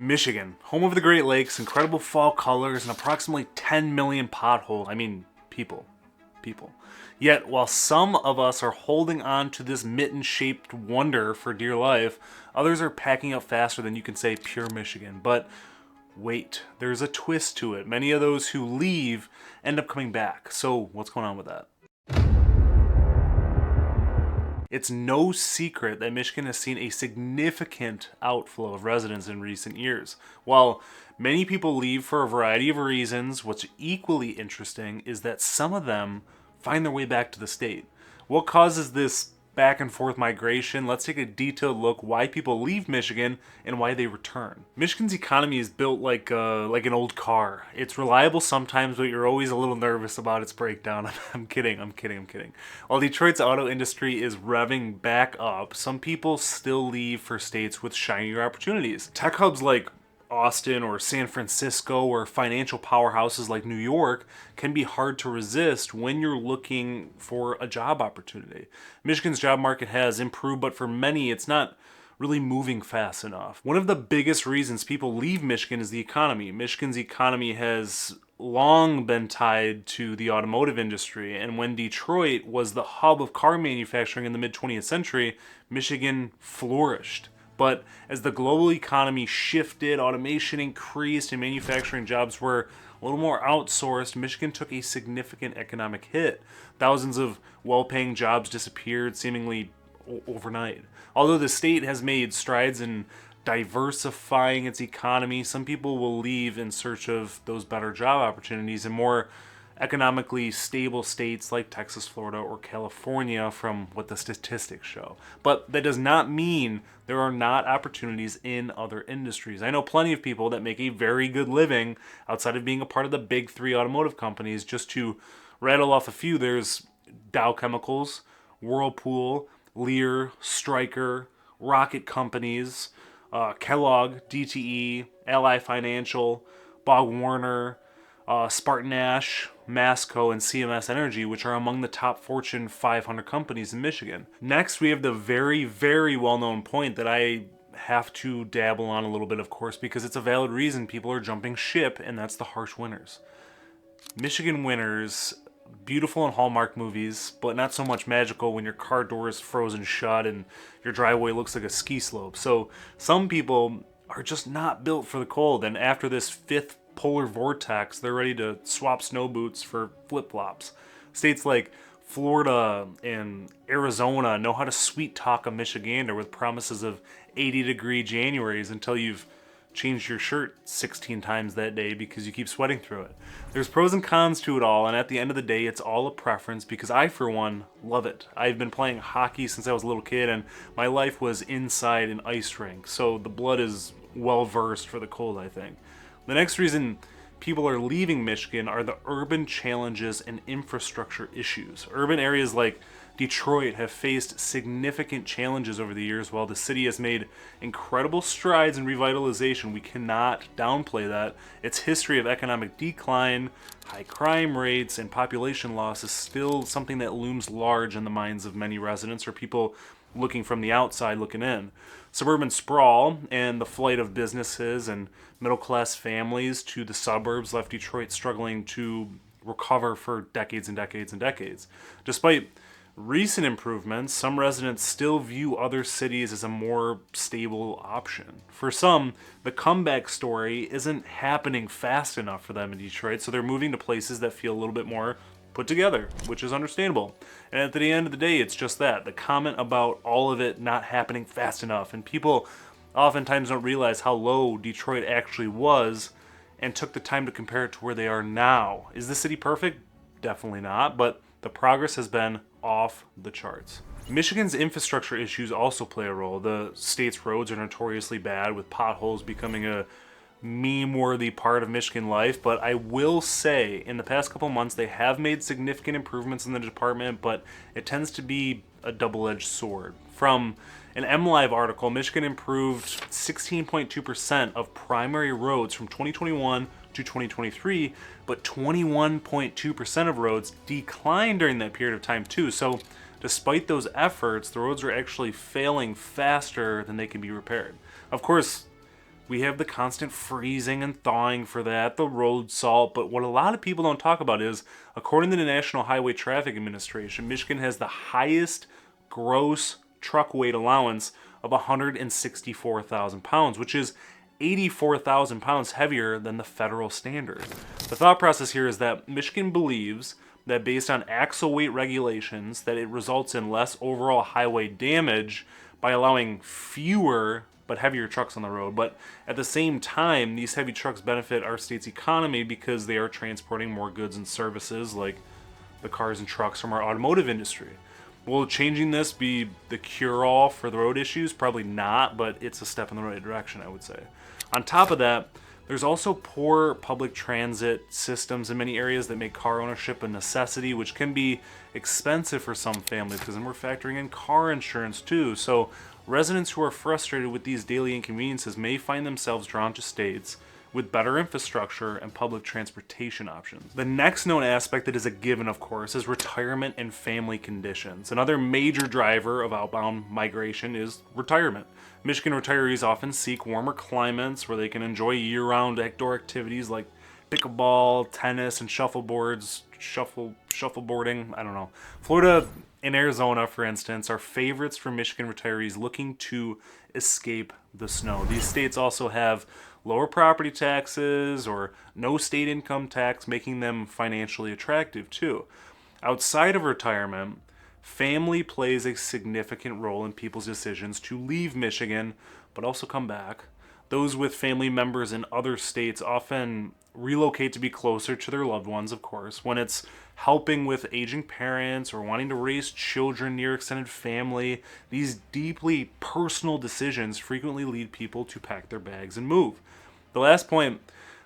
Michigan, home of the Great Lakes, incredible fall colors, and approximately 10 million potholes. I mean, people. People. Yet, while some of us are holding on to this mitten-shaped wonder for dear life, others are packing up faster than you can say pure Michigan. But wait, there's a twist to it. Many of those who leave end up coming back. So, what's going on with that? It's no secret that Michigan has seen a significant outflow of residents in recent years. While many people leave for a variety of reasons, what's equally interesting is that some of them find their way back to the state. What causes this back and forth migration? Let's take a detailed look why people leave Michigan and why they return. Michigan's economy is built like an old car. It's reliable sometimes, but you're always a little nervous about its breakdown. I'm kidding. While Detroit's auto industry is revving back up, some people still leave for states with shinier opportunities. Tech hubs like Austin or San Francisco or financial powerhouses like New York can be hard to resist when you're looking for a job opportunity. Michigan's job market has improved, but for many it's not really moving fast enough. One of the biggest reasons people leave Michigan is the economy. Michigan's economy has long been tied to the automotive industry, and when Detroit was the hub of car manufacturing in the mid 20th century, Michigan flourished. But as the global economy shifted, automation increased, and manufacturing jobs were a little more outsourced, Michigan took a significant economic hit. Thousands of well-paying jobs disappeared seemingly overnight. Although the state has made strides in diversifying its economy, some people will leave in search of those better job opportunities in more economically stable states like Texas, Florida, or California, from what the statistics show. But that does not mean there are not opportunities in other industries. I know plenty of people that make a very good living outside of being a part of the big three automotive companies. Just to rattle off a few, there's Dow Chemicals, Whirlpool, Lear, Stryker, Rocket Companies, Kellogg, DTE, Ally Financial, Bog Warner, Spartan-Nash, Masco, and CMS Energy, which are among the top Fortune 500 companies in Michigan. Next, we have the very, very well-known point that I have to dabble on a little bit, of course, because it's a valid reason people are jumping ship, and that's the harsh winters. Michigan winters, beautiful in Hallmark movies, but not so much magical when your car door is frozen shut and your driveway looks like a ski slope. So some people are just not built for the cold, and after this fifth polar vortex, they're ready to swap snow boots for flip-flops. States like Florida and Arizona know how to sweet talk a Michigander with promises of 80-degree Januaries until you've changed your shirt 16 times that day because you keep sweating through it. There's pros and cons to it all, and at the end of the day, it's all a preference because I, for one, love it. I've been playing hockey since I was a little kid, and my life was inside an ice rink, so the blood is well-versed for the cold, I think. The next reason people are leaving Michigan are the urban challenges and infrastructure issues. Urban areas like Detroit have faced significant challenges over the years, while the city has made incredible strides in revitalization. We cannot downplay that. Its history of economic decline, high crime rates, and population loss is still something that looms large in the minds of many residents or people looking from the outside looking in. Suburban sprawl and the flight of businesses and middle-class families to the suburbs left Detroit struggling to recover for decades and decades and decades. Despite recent improvements, some residents still view other cities as a more stable option. For some, the comeback story isn't happening fast enough for them in Detroit, so they're moving to places that feel a little bit more put together, which is understandable. And at the end of the day, it's just that, the comment about all of it not happening fast enough. And people oftentimes don't realize how low Detroit actually was and took the time to compare it to where they are now. Is the city perfect? Definitely not, but the progress has been off the charts. Michigan's infrastructure issues also play a role. The state's roads are notoriously bad, with potholes becoming a meme-worthy part of Michigan life, but I will say in the past couple months they have made significant improvements in the department, but it tends to be a double-edged sword. From an MLive article, Michigan improved 16.2% of primary roads from 2021 to 2023, but 21.2% of roads declined during that period of time too. So despite those efforts, the roads are actually failing faster than they can be repaired. Of course, We have the constant freezing and thawing for that, the road salt, but what a lot of people don't talk about is, according to the National Highway Traffic Administration, Michigan has the highest gross truck weight allowance of 164,000 pounds, which is 84,000 pounds heavier than the federal standard. The thought process here is that Michigan believes that based on axle weight regulations, that it results in less overall highway damage by allowing fewer but heavier trucks on the road. But at the same time, these heavy trucks benefit our state's economy because they are transporting more goods and services like the cars and trucks from our automotive industry. Will changing this be the cure-all for the road issues? Probably not, but it's a step in the right direction, I would say. On top of that, there's also poor public transit systems in many areas that make car ownership a necessity, which can be expensive for some families because then we're factoring in car insurance too. So residents who are frustrated with these daily inconveniences may find themselves drawn to states with better infrastructure and public transportation options. The next known aspect that is a given, of course, is retirement and family conditions. Another major driver of outbound migration is retirement. Michigan retirees often seek warmer climates where they can enjoy year-round outdoor activities like pickleball, tennis, and shuffleboarding. I don't know. Florida and Arizona, for instance, are favorites for Michigan retirees looking to escape the snow. These states also have lower property taxes or no state income tax, making them financially attractive too. Outside of retirement, family plays a significant role in people's decisions to leave Michigan, but also come back. Those with family members in other states often relocate to be closer to their loved ones, of course. When it's helping with aging parents or wanting to raise children near extended family, these deeply personal decisions frequently lead people to pack their bags and move. The last point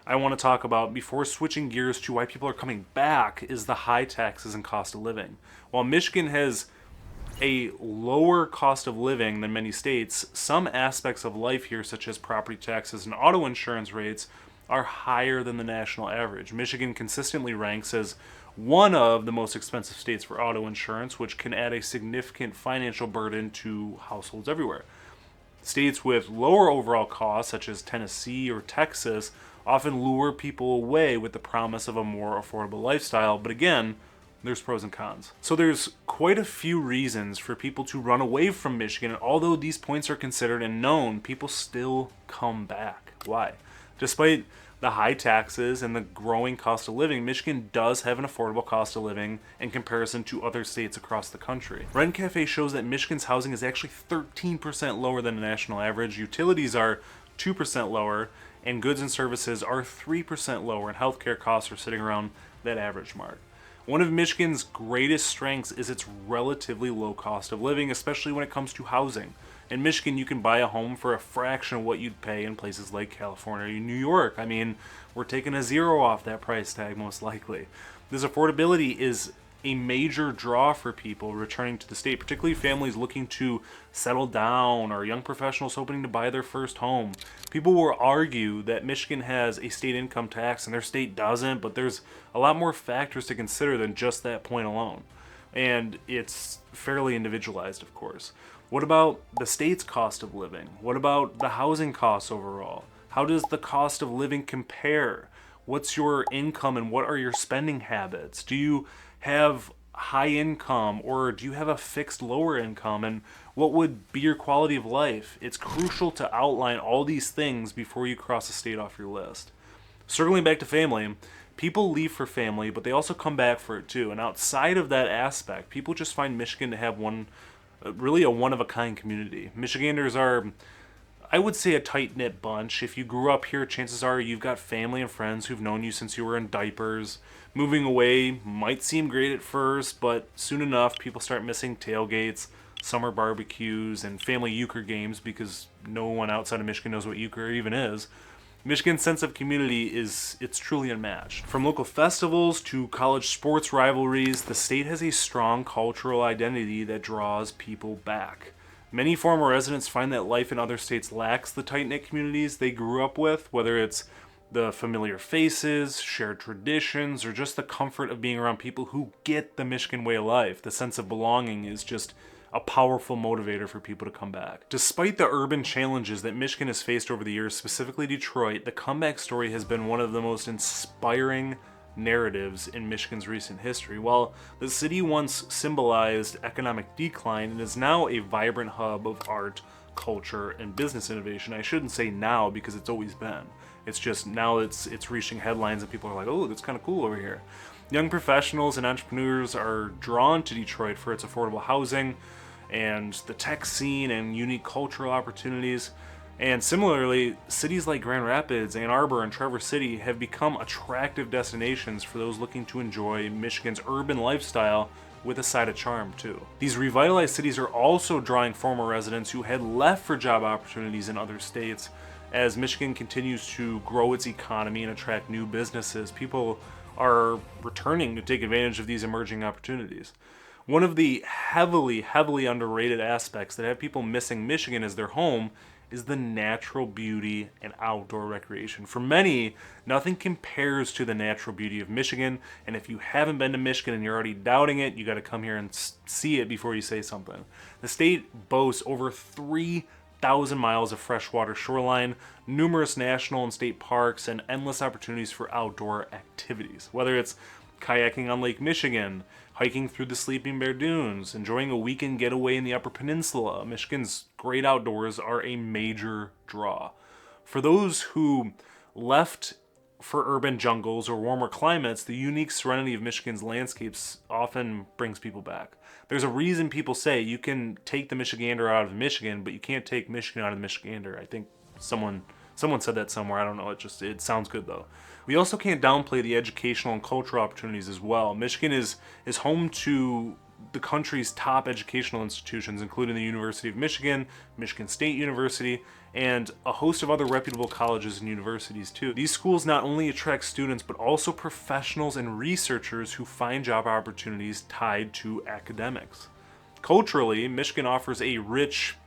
I want to talk about before switching gears to why people are coming back is the high taxes and cost of living. While Michigan has a lower cost of living than many states, some aspects of life here, such as property taxes and auto insurance rates, are higher than the national average. Michigan consistently ranks as one of the most expensive states for auto insurance, which can add a significant financial burden to households everywhere. States with lower overall costs, such as Tennessee or Texas, often lure people away with the promise of a more affordable lifestyle, but again, there's pros and cons. So there's quite a few reasons for people to run away from Michigan, and although these points are considered and known, people still come back. Why? Despite the high taxes and the growing cost of living, Michigan does have an affordable cost of living in comparison to other states across the country. Rent Cafe shows that Michigan's housing is actually 13% lower than the national average. Utilities are 2% lower, and goods and services are 3% lower, and healthcare costs are sitting around that average mark. One of Michigan's greatest strengths is its relatively low cost of living, especially when it comes to housing. In Michigan, you can buy a home for a fraction of what you'd pay in places like California or New York. I mean, we're taking a zero off that price tag most likely. This affordability is a major draw for people returning to the state, particularly families looking to settle down or young professionals hoping to buy their first home. People will argue that Michigan has a state income tax and their state doesn't, but there's a lot more factors to consider than just that point alone. And it's fairly individualized, of course. What about the state's cost of living? What about the housing costs overall? How does the cost of living compare? What's your income and what are your spending habits? Do you have high income or do you have a fixed lower income? And what would be your quality of life? It's crucial to outline all these things before you cross a state off your list. Circling back to family, people leave for family, but they also come back for it too. And outside of that aspect, people just find Michigan to have really a one-of-a-kind community. Michiganders are, I would say, a tight-knit bunch. If you grew up here, chances are you've got family and friends who've known you since you were in diapers. Moving away might seem great at first, but soon enough, people start missing tailgates, summer barbecues, and family euchre games because no one outside of Michigan knows what euchre even is. Michigan's sense of community it's truly unmatched. From local festivals to college sports rivalries, the state has a strong cultural identity that draws people back. Many former residents find that life in other states lacks the tight-knit communities they grew up with, whether it's the familiar faces, shared traditions, or just the comfort of being around people who get the Michigan way of life. The sense of belonging is just a powerful motivator for people to come back. Despite the urban challenges that Michigan has faced over the years, specifically Detroit, the comeback story has been one of the most inspiring narratives in Michigan's recent history. While the city once symbolized economic decline, it is now a vibrant hub of art, culture, and business innovation. I shouldn't say now because it's always been. It's just now it's reaching headlines and people are like, oh, that's kind of cool over here. Young professionals and entrepreneurs are drawn to Detroit for its affordable housing and the tech scene and unique cultural opportunities. And similarly, cities like Grand Rapids, Ann Arbor, and Traverse City have become attractive destinations for those looking to enjoy Michigan's urban lifestyle with a side of charm too. These revitalized cities are also drawing former residents who had left for job opportunities in other states. As Michigan continues to grow its economy and attract new businesses, people are returning to take advantage of these emerging opportunities. One of the heavily underrated aspects that have people missing Michigan as their home is the natural beauty and outdoor recreation. For many, nothing compares to the natural beauty of Michigan, and if you haven't been to Michigan and you're already doubting it, you got to come here and see it before you say something. The state boasts over 3,000 miles of freshwater shoreline, numerous national and state parks, and endless opportunities for outdoor activities. Whether it's kayaking on Lake Michigan, hiking through the Sleeping Bear Dunes, enjoying a weekend getaway in the Upper Peninsula, Michigan's great outdoors are a major draw. For those who left for urban jungles or warmer climates, the unique serenity of Michigan's landscapes often brings people back. There's a reason people say you can take the Michigander out of Michigan, but you can't take Michigan out of the Michigander. I think someone said that somewhere. I don't know. It sounds good though. We also can't downplay the educational and cultural opportunities as well. Michigan is home to the country's top educational institutions, including the University of Michigan, Michigan State University, and a host of other reputable colleges and universities too. These schools not only attract students, but also professionals and researchers who find job opportunities tied to academics. Culturally, Michigan offers a rich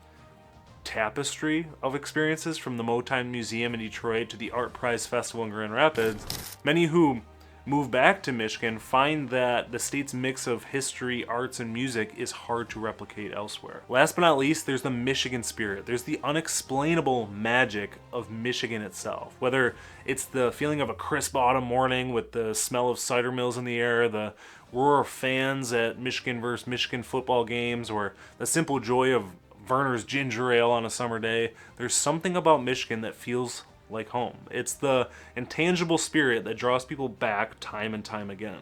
tapestry of experiences, from the Motown Museum in Detroit to the Art Prize Festival in Grand Rapids. Many who move back to Michigan find that the state's mix of history, arts, and music is hard to replicate elsewhere. Last but not least, there's the Michigan spirit. There's the unexplainable magic of Michigan itself. Whether it's the feeling of a crisp autumn morning with the smell of cider mills in the air, the roar of fans at Michigan versus Michigan football games, or the simple joy of Verner's ginger ale on a summer day, there's something about Michigan that feels like home. It's the intangible spirit that draws people back time and time again.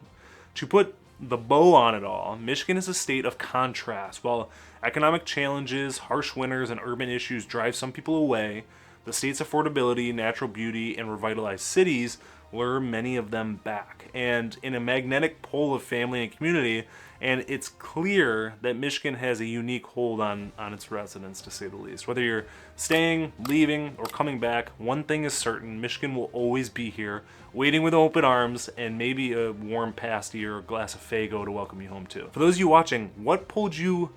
To put the bow on it all, Michigan is a state of contrast. While economic challenges, harsh winters, and urban issues drive some people away, the state's affordability, natural beauty, and revitalized cities lure many of them back. And in a magnetic pole of family and community, and it's clear that Michigan has a unique hold on its residents, to say the least. Whether you're staying, leaving, or coming back, one thing is certain: Michigan will always be here, waiting with open arms and maybe a warm pasty or a glass of Faygo to welcome you home too. For those of you watching, what pulled you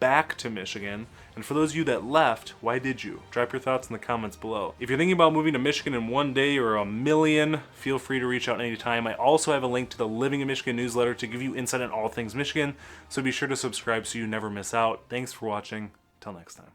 back to Michigan? And for those of you that left, why did you? Drop your thoughts in the comments below. If you're thinking about moving to Michigan in one day or a million, feel free to reach out anytime. I also have a link to the Living in Michigan newsletter to give you insight on all things Michigan, so be sure to subscribe so you never miss out. Thanks for watching. Till next time.